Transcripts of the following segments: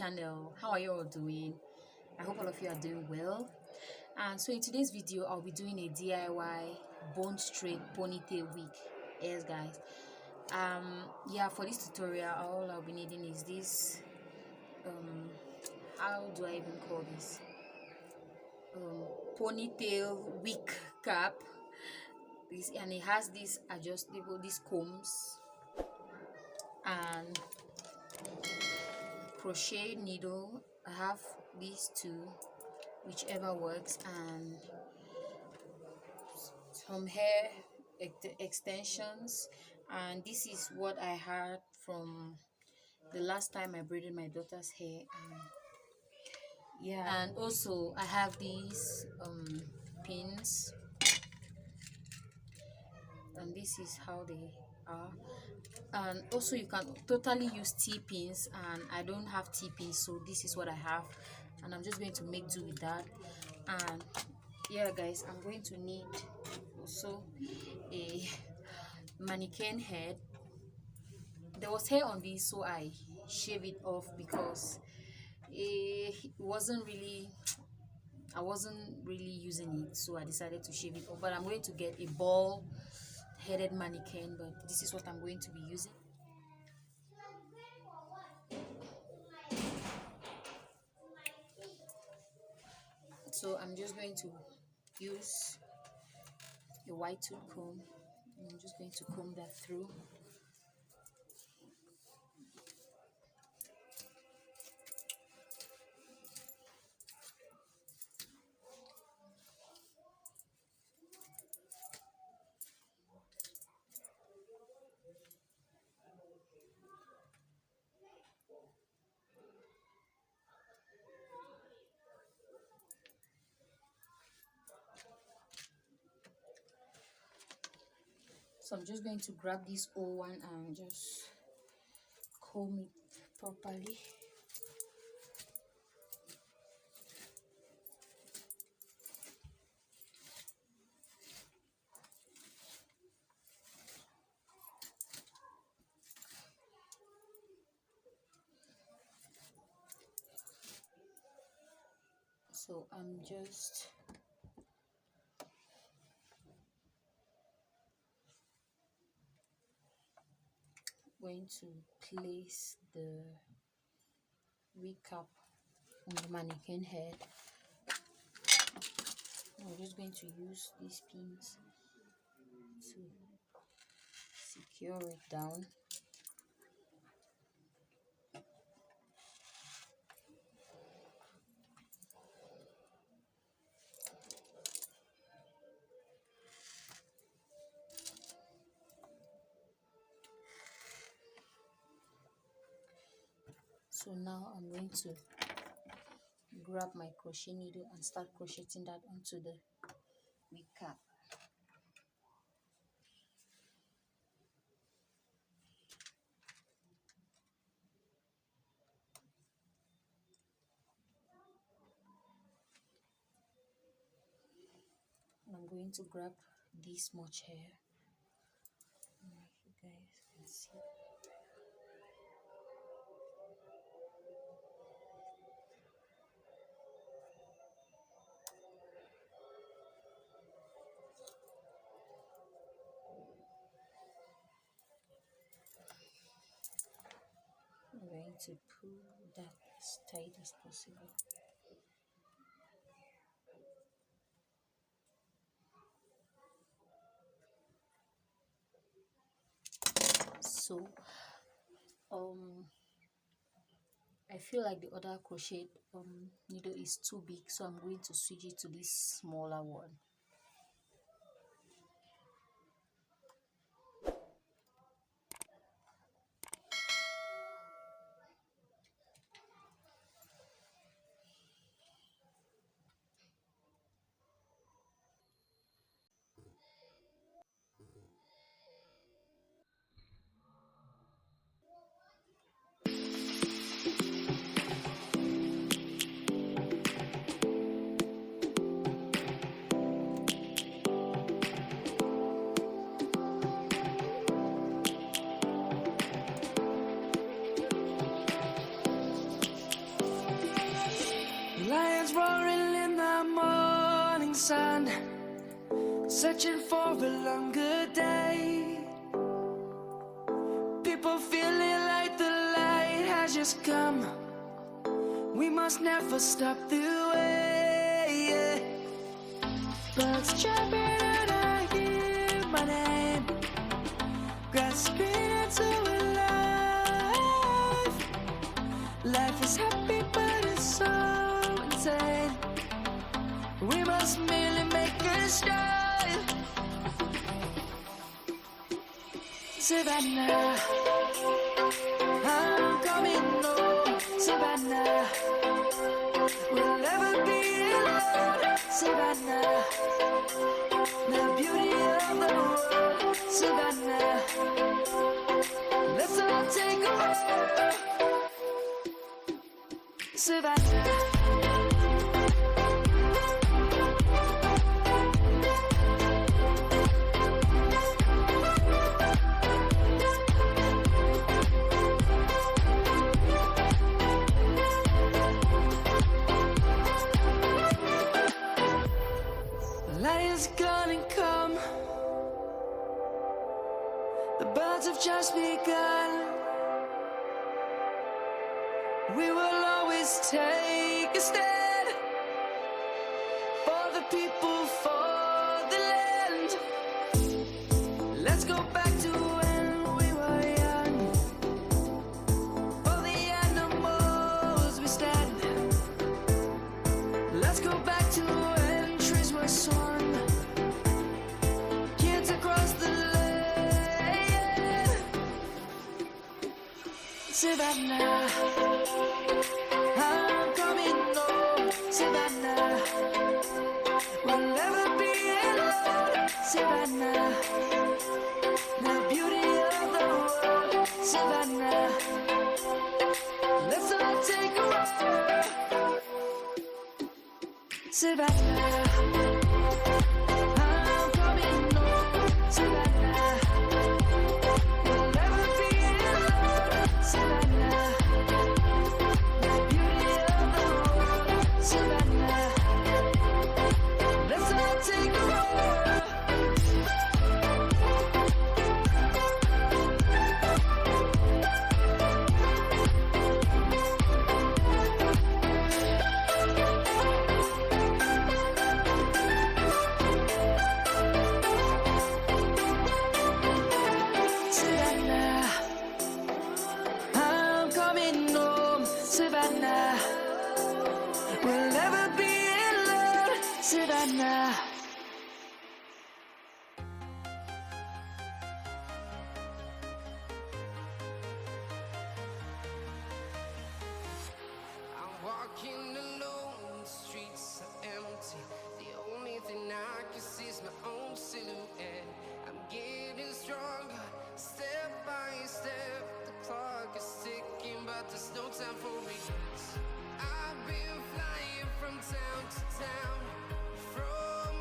channel. How are you all doing? I hope all of you are doing well. And so in today's video I'll be doing a DIY bone straight ponytail wig. Yes guys, yeah, for this tutorial all I'll be needing is this how do I even call this ponytail wig cap. This, and it has this adjustable, these combs, and crochet needle. I have these two, whichever works, and some hair extensions. And this is what I had from the last time I braided my daughter's hair. Yeah, and also I have these pins, and this is how they are. And also you can totally use T-pins, and I don't have T-pins, so this is what I have, and I'm just going to make do with that. And yeah guys, I'm going to need also a mannequin head. There was hair on this, so I shaved it off because it wasn't really, I wasn't really using it, so I decided to shave it off. But I'm going to get a ball headed mannequin, but this is what I'm going to be using. So I'm just going to use a white tooth comb. I'm just going to comb that through. So I'm just going to grab this old one and just comb it properly. So I'm just going to place the wig cap on the mannequin head. I'm just going to use these pins to secure it down. So now I'm going to grab my crochet needle and start crocheting that onto the wig cap. I'm going to grab this much hair. If you guys can see. I'm going to pull that as tight as possible. So I feel like the other crochet needle is too big, so I'm going to switch it to this smaller one. searching for a longer day. People feeling like the light has just come. We must never stop the way, yeah. Birds chirping and I hear my name, grasping into a life. Life is happy but it's so insane. We must merely make a start. Savannah, I'm coming home. Savannah, we'll never be alone. Savannah, the beauty of the world. Savannah, let's all take a walk. Savannah. Lion's gonna come. The birds have just begun. We will always take a stand for the people, for the land. Let's go back to when we were young. For the animals we stand. Let's go back to when trees were swung. Kids across the land. Savannah, I'm coming home. Savannah, we'll never be alone. Savannah, the beauty of the world. Savannah, let's all take a walk. Savannah, I'm coming home. Savannah, we'll never be alone. Savannah, the beauty of the world. Savannah, let's all take a walk. Savannah, I'm coming home. Savannah, we'll never be alone. Savannah. I'm walking alone, the streets are empty. The only thing I can see is my own silhouette. I'm getting stronger, step by step. The clock is ticking, but there's no time for regrets. I've been flying from town to town, from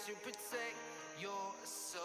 to protect your soul.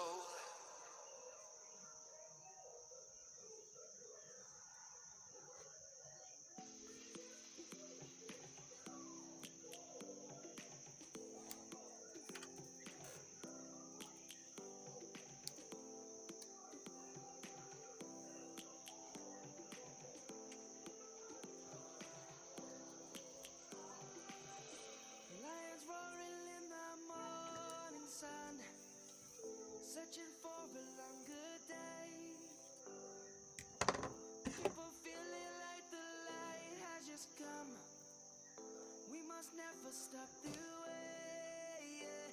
Lions roaring in the morning sun, searching for a longer day. People feeling like the light has just come. We must never stop the way. Yeah.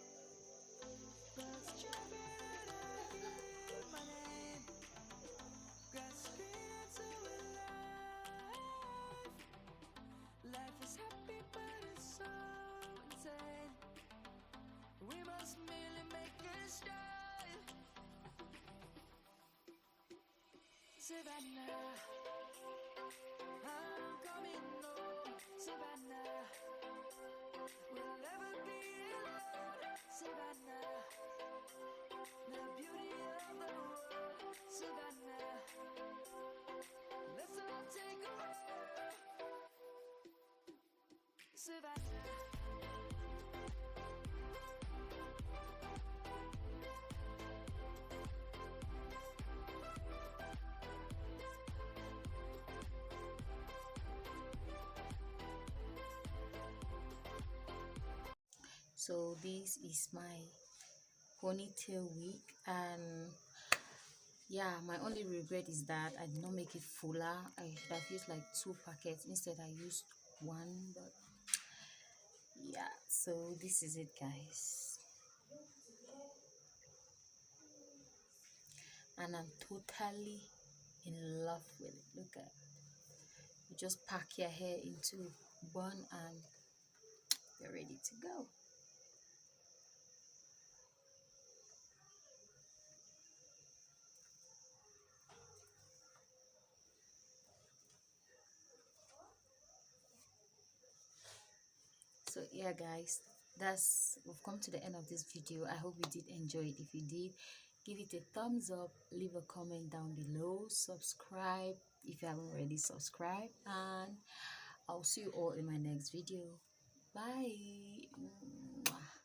Birds chirping and I hear my name, grasping into a life. Life is happy but it's so insane. We must merely make a start. Savannah, I'm coming home. Savannah, we'll never be alone. Savannah, the beauty of the world. Savannah, let's all take a walk. Savannah. So this is my ponytail wig, and yeah, my only regret is that I did not make it fuller. I should have used like 2 packets, instead I used 1. But yeah, so this is it, guys, and I'm totally in love with it. Look at, you just pack your hair into bun and you're ready to go. So yeah, guys, we've come to the end of this video. I hope you did enjoy it. If you did, give it a thumbs up, leave a comment down below, subscribe if you haven't already subscribed, and I'll see you all in my next video. Bye.